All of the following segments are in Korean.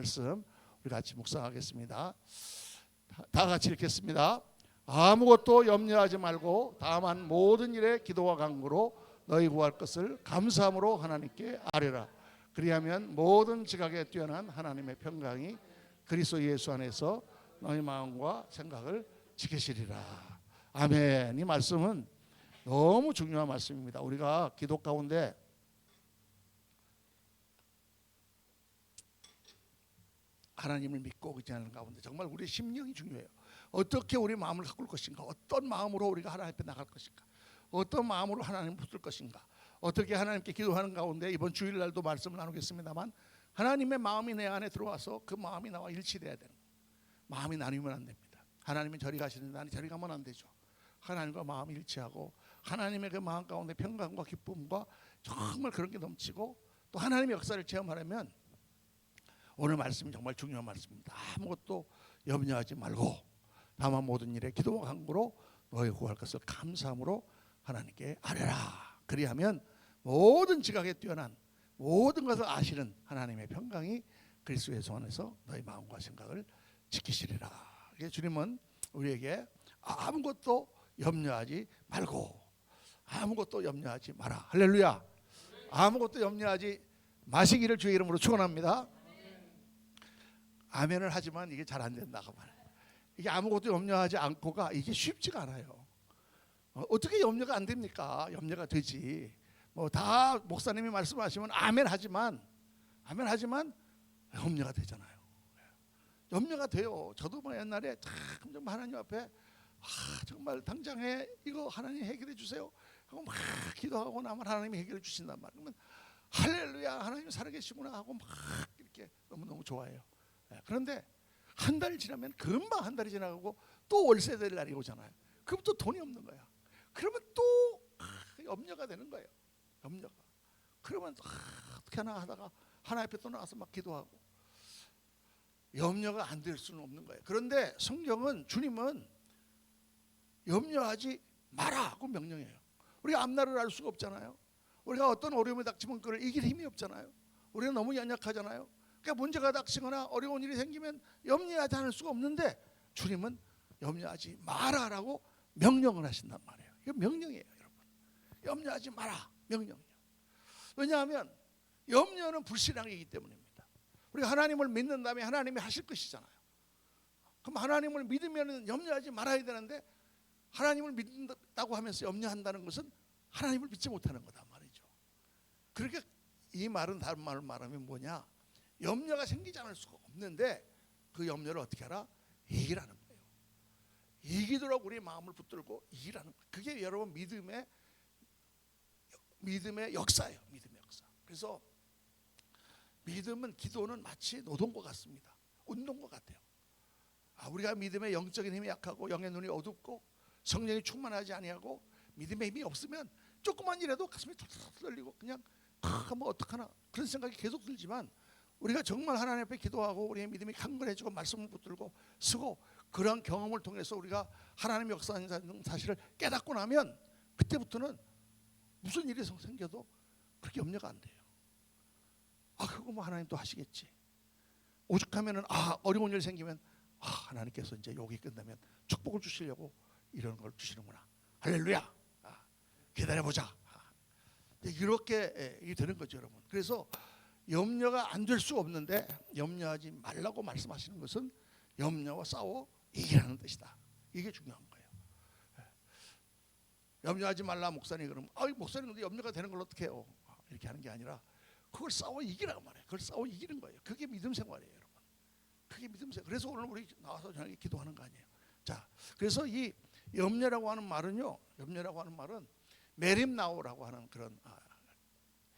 말씀 우리 같이 묵상하겠습니다. 다 같이 읽겠습니다. 아무것도 염려하지 말고 다만 모든 일에 기도와 간구로 너희 구할 것을 감사함으로 하나님께 아뢰라. 그리하면 모든 지각에 뛰어난 하나님의 평강이 그리스도 예수 안에서 너희 마음과 생각을 지키시리라. 아멘. 이 말씀은 너무 중요한 말씀입니다. 우리가 기도 가운데 하나님을 믿고 의지하는 가운데 정말 우리의 심령이 중요해요. 어떻게 우리 마음을 가꿀 것인가, 어떤 마음으로 우리가 하나님 앞에 나갈 것인가, 어떤 마음으로 하나님을 붙들 것인가, 어떻게 하나님께 기도하는 가운데 이번 주일날도 말씀을 나누겠습니다만 하나님의 마음이 내 안에 들어와서 그 마음이 나와 일치돼야 되는 거예요. 마음이 나뉘면 안 됩니다. 하나님은 저리 가시는데 나는 저리 가면 안 되죠. 하나님과 마음이 일치하고 하나님의 그 마음 가운데 평강과 기쁨과 정말 그런 게 넘치고 또 하나님의 역사를 체험하려면 오늘 말씀이 정말 중요한 말씀입니다. 아무것도 염려하지 말고 다만 모든 일에 기도와 간구로 너희 구할 것을 감사함으로 하나님께 아뢰라. 그리하면 모든 지각에 뛰어난 모든 것을 아시는 하나님의 평강이 그리스도 예수 안에서 너희 마음과 생각을 지키시리라. 주님은 우리에게 아무것도 염려하지 말고 아무것도 염려하지 마라. 할렐루야. 아무것도 염려하지 마시기를 주의 이름으로 축원합니다. 아멘을 하지만 이게 잘 안 된다고 말해요. 이게 아무것도 염려하지 않고가 이게 쉽지가 않아요. 어떻게 염려가 안 됩니까? 염려가 되지. 뭐 다 목사님이 말씀하시면 아멘 하지만 염려가 되잖아요. 염려가 돼요. 저도 뭐 옛날에 참 정말 하나님 앞에 정말 당장에 이거 하나님 해결해 주세요 하고 막 기도하고 나면 하나님이 해결해 주신단 말이에요. 그러면 할렐루야 하나님 살아계시구나 하고 막 이렇게 너무너무 좋아해요. 그런데 한 달 지나면 금방 한 달이 지나가고 또 월세 될 날이 오잖아요. 그럼 또 돈이 없는 거야. 그러면 또 염려가 되는 거예요. 염려가. 그러면 어떻게 하나 하다가 하나님 앞에 또 나와서 막 기도하고 염려가 안 될 수는 없는 거예요. 그런데 성경은 주님은 염려하지 마라고 명령해요. 우리가 앞날을 알 수가 없잖아요. 우리가 어떤 어려움이 닥치면 그걸 이길 힘이 없잖아요. 우리는 너무 연약하잖아요. 그러니까 문제가 닥치거나 어려운 일이 생기면 염려하지 않을 수가 없는데 주님은 염려하지 마라라고 명령을 하신단 말이에요. 이거 명령이에요, 여러분. 염려하지 마라, 명령이에요. 왜냐하면 염려는 불신앙이기 때문입니다. 우리가 하나님을 믿는다면 하나님이 하실 것이잖아요. 그럼 하나님을 믿으면 염려하지 말아야 되는데 하나님을 믿는다고 하면서 염려한다는 것은 하나님을 믿지 못하는 거다 말이죠. 그러니까 이 말은 다른 말로 말하면 뭐냐? 염려가 생기지 않을 수가 없는데 그 염려를 어떻게 하라? 이기라는 거예요. 이기도록 우리의 마음을 붙들고 이기라는 거예요. 그게 여러분 믿음의 역사예요. 믿음의 역사. 그래서 믿음은 기도는 마치 노동과 같습니다. 운동과 같아요. 우리가 믿음의 영적인 힘이 약하고 영의 눈이 어둡고 성령이 충만하지 아니하고 믿음의 힘이 없으면 조그만 일에도 가슴이 털털 떨리고 그냥 뭐 어떡하나 그런 생각이 계속 들지만 우리가 정말 하나님 앞에 기도하고 우리의 믿음이 강건해지고 말씀을 붙들고 쓰고 그런 경험을 통해서 우리가 하나님의 역사하는 사실을 깨닫고 나면 그때부터는 무슨 일이 생겨도 그렇게 염려가 안 돼요. 그거 뭐 하나님 또 하시겠지. 오죽하면은 어려운 일 생기면 하나님께서 이제 여기 끝나면 축복을 주시려고 이런 걸 주시는구나. 할렐루야. 기다려보자. 이렇게 되는 거죠, 여러분. 그래서 염려가 안 될 수 없는데 염려하지 말라고 말씀하시는 것은 염려와 싸워 이기라는 뜻이다. 이게 중요한 거예요. 염려하지 말라 목사님 그러면 목사님 근데 염려가 되는 걸 어떻게 해요? 이렇게 하는 게 아니라 그걸 싸워 이기라고 말해요. 그걸 싸워 이기는 거예요. 그게 믿음 생활이에요, 여러분. 그게 믿음 생활. 그래서 오늘 우리 나와서 저녁에 기도하는 거 아니에요. 자, 그래서 이 염려라고 하는 말은요. 염려라고 하는 말은 메림나오라고 하는 그런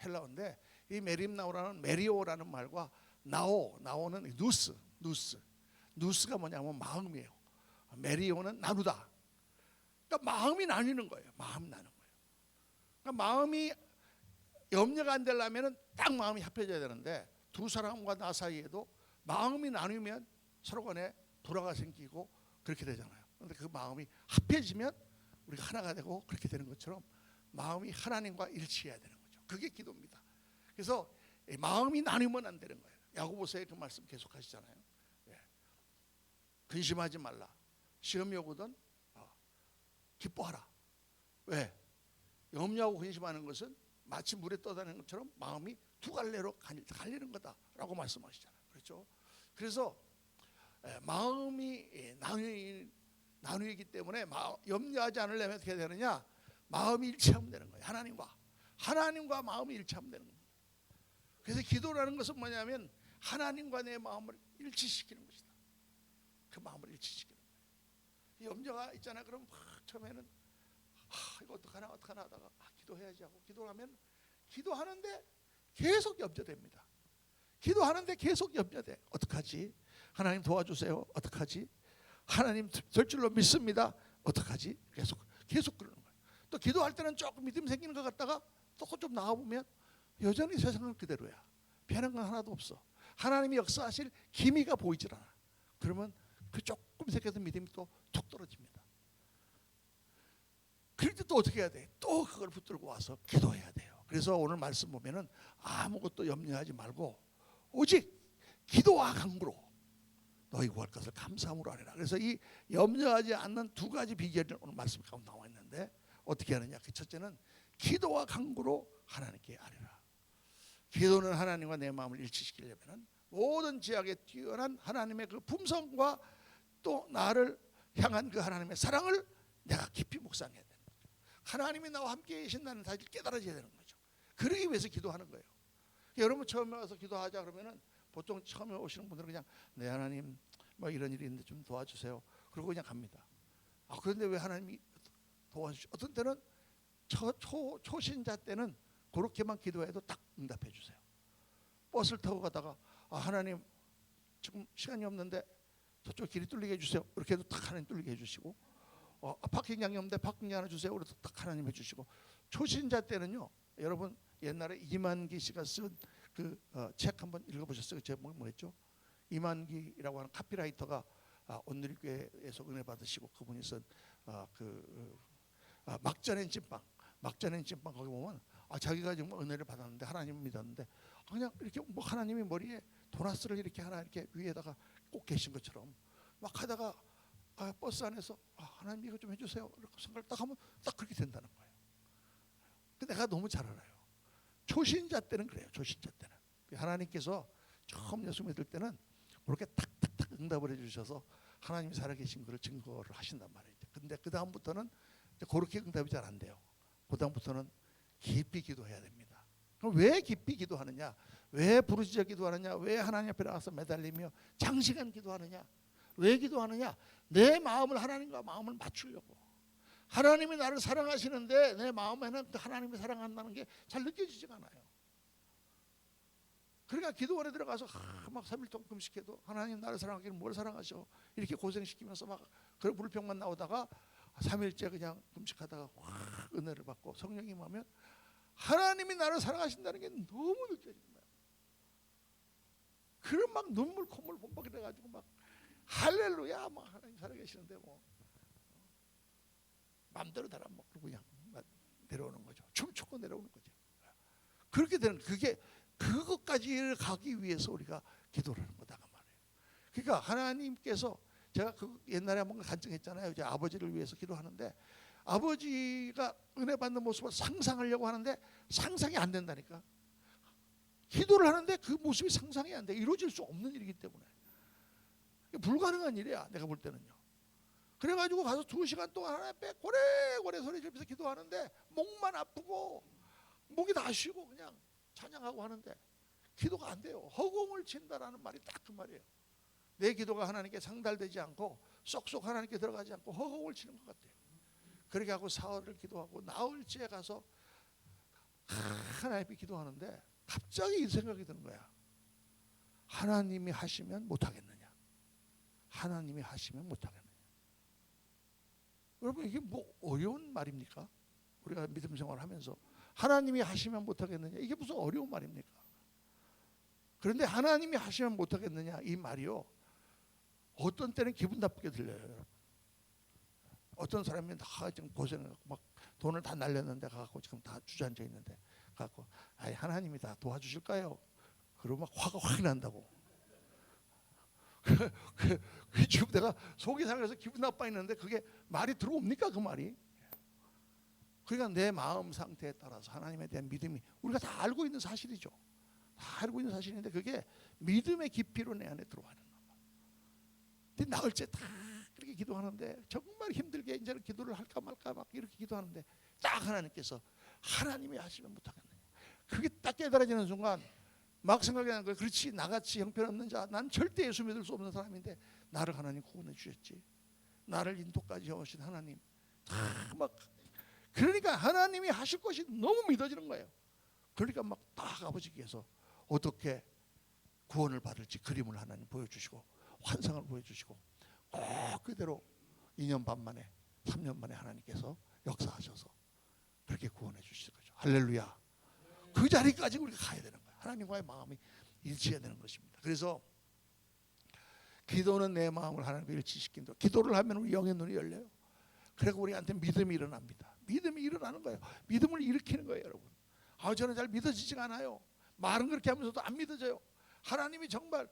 헬라어인데 이 메림나오라는 메리오라는 말과 나오는 누스가 뭐냐면 마음이에요. 메리오는 나누다. 그러니까 마음이 나뉘는 거예요. 마음이 나누는 거예요. 그러니까 마음이 염려가 안 되려면은 딱 마음이 합해져야 되는데 두 사람과 나 사이에도 마음이 나누면 서로 간에 불화가 생기고 그렇게 되잖아요. 그런데 그 마음이 합해지면 우리가 하나가 되고 그렇게 되는 것처럼 마음이 하나님과 일치해야 되는 거죠. 그게 기도입니다. 그래서 마음이 나누면 안 되는 거예요. 야고보서에 그 말씀 계속 하시잖아요. 예. 근심하지 말라. 시험이 오거든 기뻐하라. 왜? 염려하고 근심하는 것은 마치 물에 떠다니는 것처럼 마음이 두 갈래로 갈리는 거다라고 말씀하시잖아요. 그렇죠? 그래서 마음이 나누이기 때문에 염려하지 않으려면 어떻게 되느냐? 마음이 일치하면 되는 거예요. 하나님과 마음이 일치하면 되는 겁니다. 그래서 기도라는 것은 뭐냐면 하나님과 내 마음을 일치시키는 것이다. 그 마음을 일치시키는 거예요. 염려가 있잖아요. 그럼 처음에는 이거 어떡하나 하다가 기도해야지 하고 기도하면 기도하는데 계속 염려됩니다. 기도하는데 계속 염려돼. 어떡하지? 하나님 도와주세요. 어떡하지? 하나님 될 줄로 믿습니다. 어떡하지? 계속 그러는 거예요. 또 기도할 때는 조금 믿음이 생기는 것 같다가 또 좀 나와보면 여전히 세상은 그대로야. 변한 건 하나도 없어. 하나님이 역사하실 기미가 보이질 않아. 그러면 그 조금 생겼던 믿음이 또 툭 떨어집니다. 그럴 때 또 어떻게 해야 돼? 또 그걸 붙들고 와서 기도해야 돼요. 그래서 오늘 말씀 보면은 아무것도 염려하지 말고 오직 기도와 간구로 너희 구할 것을 감사함으로 하리라. 그래서 이 염려하지 않는 두 가지 비결이 오늘 말씀 가운데 나와 있는데 어떻게 하느냐? 그 첫째는 기도와 간구로 하나님께 아뢰라. 기도는 하나님과 내 마음을 일치시키려면 모든 지약에 뛰어난 하나님의 그 품성과 또 나를 향한 그 하나님의 사랑을 내가 깊이 묵상해야 되는 거죠. 하나님이 나와 함께 계신다는 사실을 깨달아져야 되는 거죠. 그러기 위해서 기도하는 거예요. 여러분 처음에 와서 기도하자 그러면은 보통 처음에 오시는 분들은 그냥 네 하나님 뭐 이런 일이 있는데 좀 도와주세요. 그러고 그냥 갑니다. 그런데 왜 하나님이 도와주시죠? 어떤 때는 초신자 때는 그렇게만 기도해도 딱 응답해 주세요. 버스를 타고 가다가 하나님 지금 시간이 없는데 저쪽 길이 뚫리게 해주세요. 이렇게 해도 딱 하나님 뚫리게 해주시고 파킹장이 없는데 파킹장 하나 주세요. 그래도 딱 하나님 해주시고 초신자 때는요. 여러분 옛날에 이만기 씨가 쓴 그 책 한번 읽어보셨어요? 제목이 뭐였죠? 이만기라고 하는 카피라이터가 온누리교회에서 은혜 받으시고 그분이 쓴 막자낸 찐빵 거기 보면 자기가 정말 은혜를 받았는데 하나님을 믿었는데 그냥 이렇게 뭐 하나님이 머리에 도나스를 이렇게 하나 이렇게 위에다가 꼭 계신 것처럼 막 하다가 버스 안에서 하나님 이거 좀 해주세요 이렇게 생각을 딱 하면 딱 그렇게 된다는 거예요. 근데 내가 너무 잘 알아요. 초신자 때는 그래요. 초신자 때는 하나님께서 처음 예수 믿을 때는 그렇게 탁탁탁 응답을 해주셔서 하나님이 살아계신 것을 증거를 하신단 말이에요. 근데 그 다음부터는 그렇게 응답이 잘 안 돼요. 그 다음부터는 깊이 기도해야 됩니다. 그럼 왜 깊이 기도하느냐? 왜 부르짖어 기도하느냐? 왜 하나님 앞에 나가서 매달리며 장시간 기도하느냐? 왜 기도하느냐? 내 마음을 하나님과 마음을 맞추려고. 하나님이 나를 사랑하시는데 내 마음에는 하나님이 사랑한다는 게 잘 느껴지지가 않아요. 그러니까 기도원에 들어가서 막 3일 동안 금식해도 하나님 나를 사랑하기는 뭘 사랑하셔? 이렇게 고생시키면서 막 그런 불평만 나오다가 3일째 그냥 금식하다가 확 은혜를 받고 성령이 임하면 하나님이 나를 사랑하신다는 게 너무 느껴지는 거야. 그런 막 눈물 콧물 범벅이 돼가지고 막 할렐루야 막 하나님 살아계시는데 뭐 마음대로 달아 먹고 그냥 내려오는 거죠. 춤추고 내려오는 거죠. 그렇게 되는 그것까지 가기 위해서 우리가 기도를 하는 거다 그 말이에요. 그러니까 하나님께서 제가 그 옛날에 한번 간증했잖아요. 이제 아버지를 위해서 기도하는데 아버지가 은혜 받는 모습을 상상하려고 하는데 상상이 안 된다니까. 기도를 하는데 그 모습이 상상이 안 돼. 이루어질 수 없는 일이기 때문에 불가능한 일이야. 내가 볼 때는요. 그래가지고 가서 2시간 동안 하나님 앞에 고래고래 소리 지르면서 기도하는데 목만 아프고 목이 다 쉬고 그냥 찬양하고 하는데 기도가 안 돼요. 허공을 친다라는 말이 딱 그 말이에요. 내 기도가 하나님께 상달되지 않고 쏙쏙 하나님께 들어가지 않고 허공을 치는 것 같아요. 그렇게 하고 사흘을 기도하고 나흘째 가서 하나님께 기도하는데 갑자기 이 생각이 드는 거야. 하나님이 하시면 못하겠느냐? 하나님이 하시면 못하겠느냐? 여러분 이게 뭐 어려운 말입니까? 우리가 믿음 생활을 하면서 하나님이 하시면 못하겠느냐? 이게 무슨 어려운 말입니까? 그런데 하나님이 하시면 못하겠느냐? 이 말이요. 어떤 때는 기분 나쁘게 들려요. 여러분. 어떤 사람이 다 지금 고생하고 막 돈을 다 날렸는데 가고 지금 다 주저앉아 있는데 가고 하나님이 다 도와주실까요? 그러면 막 화가 확 난다고. 지금 내가 속이 상해서 기분 나빠 있는데 그게 말이 들어옵니까? 그 말이. 그러니까 내 마음 상태에 따라서 하나님에 대한 믿음이 우리가 다 알고 있는 사실이죠. 다 알고 있는 사실인데 그게 믿음의 깊이로 내 안에 들어가는 거야. 근데 나흘 때 다 그렇게 기도하는데 정말 힘들게 이제는 기도를 할까 말까 막 이렇게 기도하는데 딱 하나님께서 하나님이 하시면 못하겠느냐. 그게 딱 깨달아지는 순간 막 생각하는 거예요. 그렇지, 나같이 형편없는 자, 난 절대 예수 믿을 수 없는 사람인데 나를 하나님 구원해 주셨지. 나를 인도까지 오신 하나님. 막 그러니까 하나님이 하실 것이 너무 믿어지는 거예요. 그러니까 막 딱 아버지께서 어떻게 구원을 받을지 그림을 하나님 보여주시고 환상을 보여주시고 꼭 그대로 2년 반 만에 3년 만에 하나님께서 역사하셔서 그렇게 구원해 주시는 거죠. 할렐루야. 그 자리까지 우리가 가야 되는 거예요. 하나님과의 마음이 일치해야 되는 것입니다. 그래서 기도는 내 마음을 하나님과 일치시킨다. 기도를 하면 우리 영의 눈이 열려요. 그리고 우리한테 믿음이 일어납니다. 믿음이 일어나는 거예요. 믿음을 일으키는 거예요, 여러분. 저는 잘 믿어지지가 않아요. 말은 그렇게 하면서도 안 믿어져요. 하나님이 정말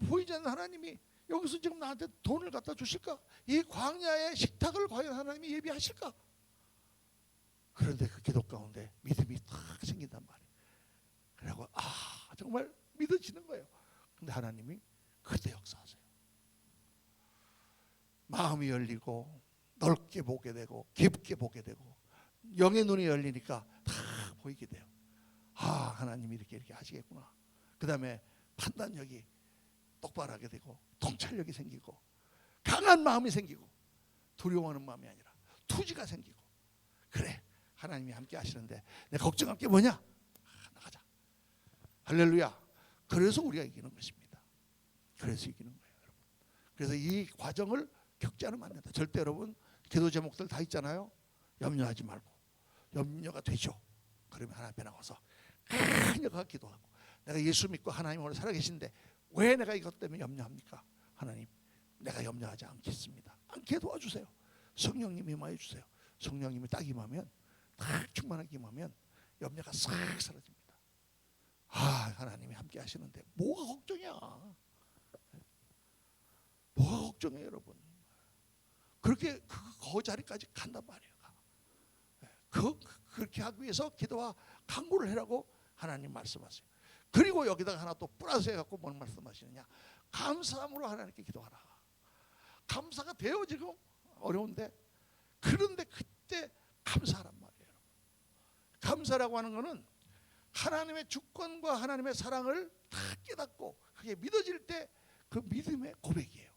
보이지 않는 하나님이 여기서 지금 나한테 돈을 갖다 주실까? 이 광야의 식탁을 과연 하나님이 예비하실까? 그런데 그 기도 가운데 믿음이 탁 생긴단 말이에요. 그리고 정말 믿어지는 거예요. 근데 하나님이 그때 역사하세요. 마음이 열리고 넓게 보게 되고 깊게 보게 되고 영의 눈이 열리니까 다 보이게 돼요. 하나님이 이렇게 하시겠구나. 그 다음에 판단력이 똑바로 하게 되고 통찰력이 생기고 강한 마음이 생기고 두려워하는 마음이 아니라 투지가 생기고 그래 하나님이 함께 하시는데 내 걱정할 게 뭐냐? 나가자. 할렐루야. 그래서 우리가 이기는 것입니다. 그래서 이기는 거예요, 여러분. 그래서 이 과정을 겪지 않으면 안 된다. 절대 여러분 기도 제목들 다 있잖아요. 염려하지 말고 염려가 되죠. 그러면 하나님 앞에 나가서 강력하게 기도하고 내가 예수 믿고 하나님 오늘 살아계신데 왜 내가 이것 때문에 염려합니까? 하나님 내가 염려하지 않겠습니다. 않게 도와주세요. 성령님이 임하여 주세요. 성령님이 딱 임하면 딱 충만하게 임하면 염려가 싹 사라집니다. 하나님이 함께 하시는데 뭐가 걱정이야. 뭐가 걱정이에요, 여러분. 그렇게 그 자리까지 간단 말이에요. 그렇게 하기 위해서 기도와 간구를 해라고 하나님 말씀하세요. 그리고 여기다가 하나 또 플러스 해갖고 뭘 말씀하시느냐? 감사함으로 하나님께 기도하라. 감사가 돼요 지금 어려운데 그런데 그때 감사하란 말이에요. 감사라고 하는 것은 하나님의 주권과 하나님의 사랑을 다 깨닫고 그게 믿어질 때 그 믿음의 고백이에요.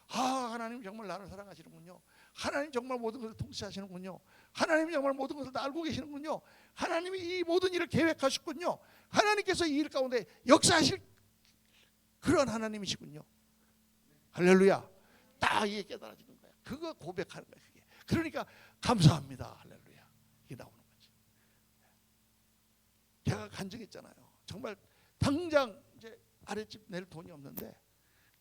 하나님 정말 나를 사랑하시는군요. 하나님 정말 모든 것을 통치하시는군요. 하나님이 정말 모든 것을 다 알고 계시는군요. 하나님이 이 모든 일을 계획하셨군요. 하나님께서 이 일 가운데 역사하실 그런 하나님이시군요. 할렐루야. 딱 이게 깨달아지는 거야. 그거 고백하는 거야. 그게. 그러니까 감사합니다. 할렐루야. 이게 나오는 거지. 제가 간증했잖아요. 정말 당장 이제 아랫집 낼 돈이 없는데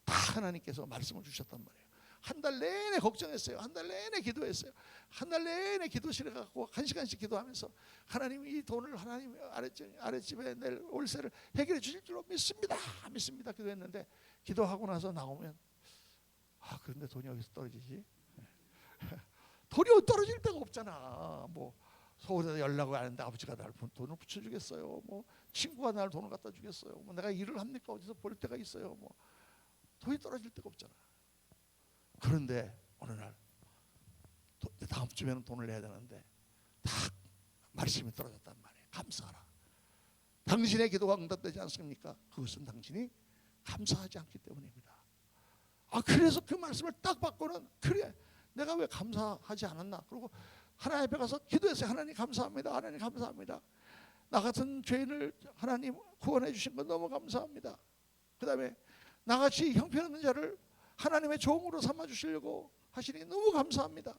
다 하나님께서 말씀을 주셨단 말이에요. 한 달 내내 걱정했어요. 한 달 내내 기도했어요. 한 달 내내 기도실에 가고 1시간씩 기도하면서 하나님 이 돈을 하나님 아랫집에 낼 월세를 해결해 주실 줄로 믿습니다. 믿습니다. 기도했는데 기도하고 나서 나오면 그런데 돈이 어디서 떨어지지? 돈이 떨어질 데가 없잖아. 뭐 서울에서 연락을 하는데 아버지가 날 돈을 붙여주겠어요. 뭐 친구가 날 돈을 갖다 주겠어요. 뭐 내가 일을 합니까? 어디서 벌 데가 있어요. 뭐 돈이 떨어질 데가 없잖아. 그런데 어느 날 다음 주에는 돈을 내야 되는데 딱 말씀이 떨어졌단 말이에요. 감사하라. 당신의 기도가 응답되지 않습니까? 그것은 당신이 감사하지 않기 때문입니다. 그래서 그 말씀을 딱 받고는 그래 내가 왜 감사하지 않았나. 그리고 하나님 앞에 가서 기도했어요. 하나님 감사합니다. 하나님 감사합니다. 나 같은 죄인을 하나님 구원해 주신 건 너무 감사합니다. 그 다음에 나같이 형편없는 자를 하나님의 종으로 삼아주시려고 하시니 너무 감사합니다.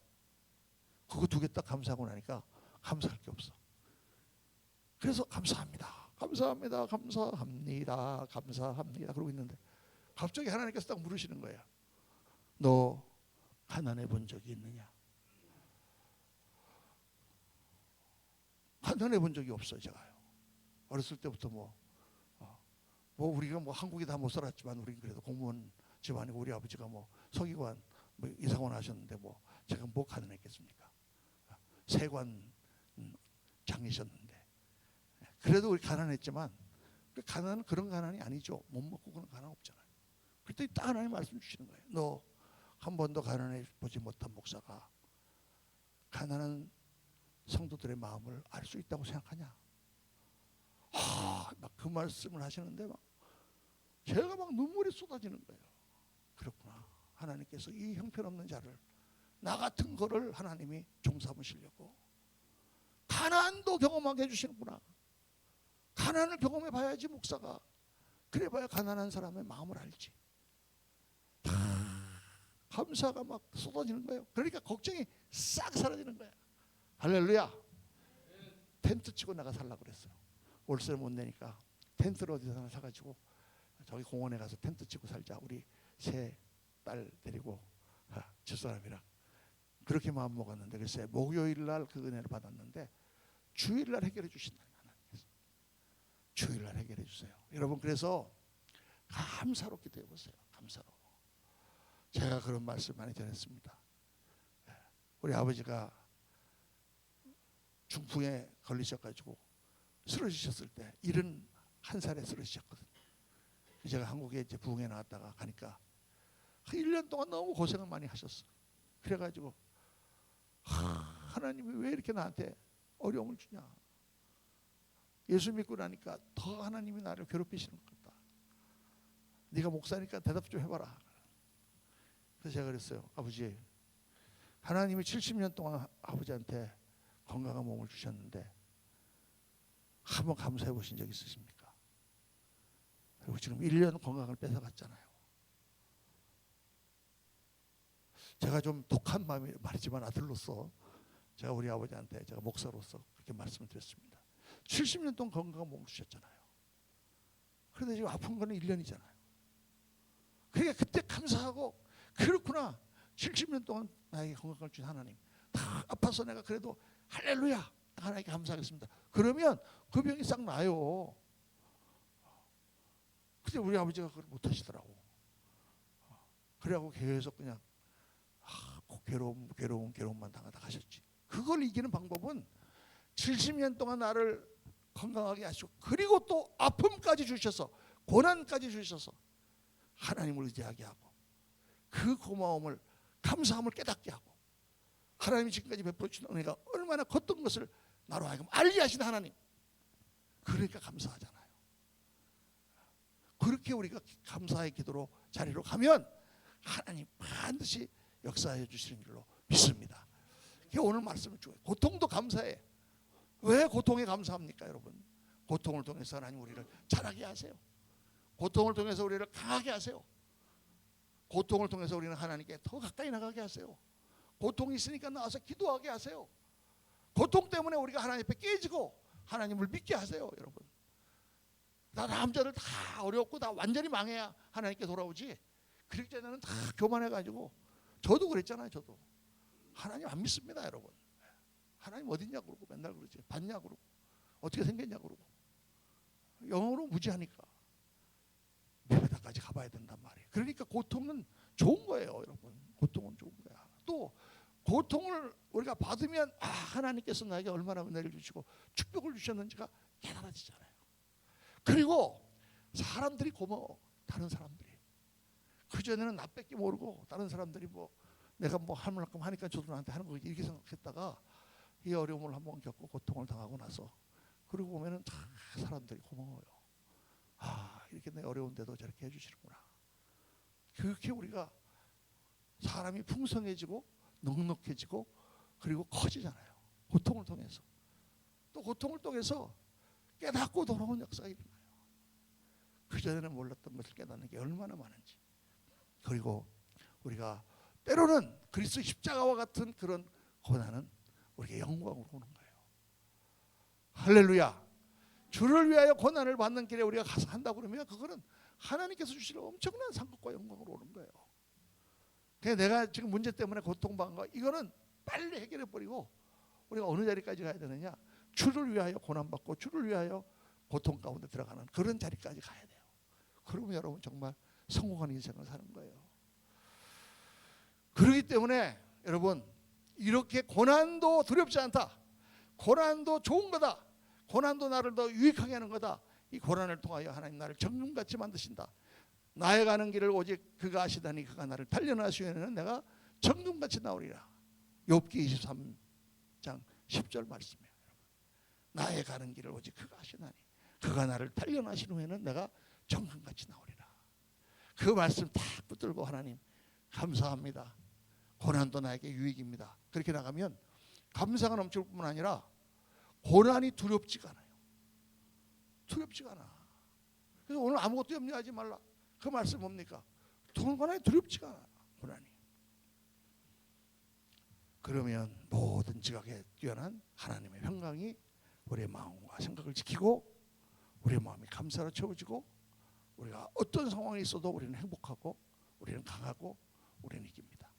그거 두 개 딱 감사하고 나니까 감사할 게 없어. 그래서 감사합니다. 감사합니다. 감사합니다. 감사합니다. 그러고 있는데 갑자기 하나님께서 딱 물으시는 거예요. 너 가난해 본 적이 있느냐? 가난해 본 적이 없어요. 제가요. 어렸을 때부터 뭐 우리가 뭐 한국에 다 못 살았지만 우리는 그래도 공무원 집안이고 우리 아버지가 뭐 서기관 뭐 이사관 하셨는데 뭐 제가 뭐 가난했겠습니까? 세관 장이셨는데 그래도 우리 가난했지만 그 가난은 그런 가난이 아니죠. 못 먹고 그런 가난 없잖아요. 그랬더니 딱 하나님 말씀 주시는 거예요. 너 한 번도 가난해 보지 못한 목사가 가난한 성도들의 마음을 알 수 있다고 생각하냐? 막 그 말씀을 하시는데 막 제가 막 눈물이 쏟아지는 거예요. 그렇구나. 하나님께서 이 형편없는 자를 나 같은 거를 하나님이 종삼으시려고 가난도 경험하게 해주시는구나. 가난을 경험해 봐야지 목사가. 그래 봐야 가난한 사람의 마음을 알지. 감사가 막 쏟아지는 거예요. 그러니까 걱정이 싹 사라지는 거야. 할렐루야. 텐트 치고 나가 살라고 그랬어요. 월세를 못 내니까 텐트를 어디서 하나 사가지고 저기 공원에 가서 텐트 치고 살자. 우리 새 딸 데리고 집사람이랑 그렇게 마음 먹었는데 글쎄 목요일 날 그 은혜를 받았는데 주일 날 해결해 주신다. 하나님께서 주일 날 해결해 주세요. 여러분 그래서 감사로 기도해 보세요. 감사로. 제가 그런 말씀 많이 전했습니다. 우리 아버지가 중풍에 걸리셔가지고 쓰러지셨을 때 71살에 쓰러지셨거든요. 제가 한국에 이제 부흥에 나왔다가 가니까 1년 동안 너무 고생을 많이 하셨어요. 그래가지고 하나님이 왜 이렇게 나한테 어려움을 주냐. 예수 믿고 나니까 더 하나님이 나를 괴롭히시는 것 같다. 네가 목사니까 대답 좀 해봐라. 그래서 제가 그랬어요. 아버지, 하나님이 70년 동안 아버지한테 건강한 몸을 주셨는데 한번 감사해 보신 적 있으십니까? 그리고 지금 1년 건강을 뺏어갔잖아요. 제가 좀 독한 말이지만 아들로서 제가 우리 아버지한테 제가 목사로서 그렇게 말씀을 드렸습니다. 70년 동안 건강한 몸을 주셨잖아요. 그런데 지금 아픈 거는 1년이잖아요. 그러니까 그때 감사하고 그렇구나. 70년 동안 나에게 건강을 주신 하나님. 다 아파서 내가 그래도 할렐루야. 하나님께 감사하겠습니다. 그러면 그 병이 싹 나요. 근데 우리 아버지가 그걸 못 하시더라고. 그래갖고 계속 그냥 괴로움만 당하다 가셨지. 그걸 이기는 방법은 70년 동안 나를 건강하게 하시고 그리고 또 아픔까지 주셔서 고난까지 주셔서 하나님을 의지하게 하고 그 고마움을 감사함을 깨닫게 하고 하나님이 지금까지 베풀어 주신 은혜가 얼마나 컸던 것을 나로 하여금 알게 하신 하나님. 그러니까 감사하잖아요. 그렇게 우리가 감사의 기도로 자리로 가면 하나님 반드시 역사해 주시는 줄로 믿습니다. 그게 오늘 말씀을 주어요. 고통도 감사해. 왜 고통에 감사합니까, 여러분? 고통을 통해서 하나님 우리를 자라게 하세요. 고통을 통해서 우리를 강하게 하세요. 고통을 통해서 우리는 하나님께 더 가까이 나가게 하세요. 고통이 있으니까 나와서 기도하게 하세요. 고통 때문에 우리가 하나님 앞에 깨지고 하나님을 믿게 하세요, 여러분. 나 남자들 다 어렵고 다 완전히 망해야 하나님께 돌아오지. 그렇기 전에는 다 교만해가지고 저도 그랬잖아요. 저도 하나님 안 믿습니다, 여러분. 하나님 어딨냐고 그러고 맨날 그러지. 봤냐고 그러고 어떻게 생겼냐고 그러고 영어로 무지하니까 미래다까지 가봐야 된단 말이에요. 그러니까 고통은 좋은 거예요, 여러분. 고통은 좋은 거야. 또 고통을 우리가 받으면 하나님께서 나에게 얼마나 은혜를 주시고 축복을 주셨는지가 깨달아지잖아요. 그리고 사람들이 고마워. 다른 사람들이 그전에는 나 뺏기 모르고 다른 사람들이 뭐 내가 뭐 할 만큼 하니까 저도 나한테 하는 거 이렇게 생각했다가 이 어려움을 한번 겪고 고통을 당하고 나서 그러고 보면은 다 사람들이 고마워요. 이렇게 내 어려운데도 저렇게 해주시는구나. 그렇게 우리가 사람이 풍성해지고 넉넉해지고 그리고 커지잖아요. 고통을 통해서. 또 고통을 통해서 깨닫고 돌아온 역사가 일어나요. 그전에는 몰랐던 것을 깨닫는 게 얼마나 많은지. 그리고 우리가 때로는 그리스도 십자가와 같은 그런 고난은 우리에게 영광으로 오는 거예요. 할렐루야. 주를 위하여 고난을 받는 길에 우리가 가서 한다고 그러면 그거는 하나님께서 주시는 엄청난 상급과 영광으로 오는 거예요. 그냥 내가 지금 문제 때문에 고통받는 거 이거는 빨리 해결해 버리고 우리가 어느 자리까지 가야 되느냐? 주를 위하여 고난받고 주를 위하여 고통 가운데 들어가는 그런 자리까지 가야 돼요. 그러면 여러분 정말 성공하는 인생을 사는 거예요. 그렇기 때문에 여러분, 이렇게 고난도 두렵지 않다. 고난도 좋은 거다. 고난도 나를 더 유익하게 하는 거다. 이 고난을 통하여 하나님 나를 정금같이 만드신다. 나의 가는 길을 오직 그가 아시다니 그가 나를 단련하시면 내가 정금같이 나오리라. 욥기 23장 10절 말씀이에요. 나의 가는 길을 오직 그가 아시다니 그가 나를 단련하신 후에는 내가 정금같이 나오리라. 그 말씀 딱 붙들고 하나님 감사합니다. 고난도 나에게 유익입니다. 그렇게 나가면 감사가 넘칠 뿐만 아니라 고난이 두렵지가 않아요. 두렵지가 않아. 그래서 오늘 아무것도 염려하지 말라. 그 말씀 뭡니까? 고난이 두렵지가 않아. 고난이. 그러면 모든 지각에 뛰어난 하나님의 평강이 우리의 마음과 생각을 지키고 우리의 마음이 감사로 채워지고 우리가 어떤 상황이 있어도 우리는 행복하고 우리는 강하고 우리는 이깁니다.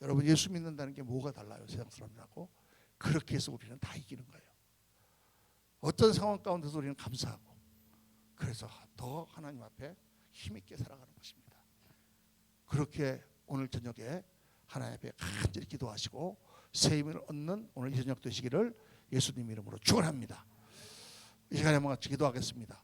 여러분, 예수 믿는다는 게 뭐가 달라요? 세상 사람들하고. 그렇게 해서 우리는 다 이기는 거예요. 어떤 상황 가운데서 우리는 감사하고 그래서 더 하나님 앞에 힘있게 살아가는 것입니다. 그렇게 오늘 저녁에 하나님 앞에 간절히 기도하시고 새 힘을 얻는 오늘 이 저녁 되시기를 예수님 이름으로 축원합니다. 이 시간에 한번 같이 기도하겠습니다.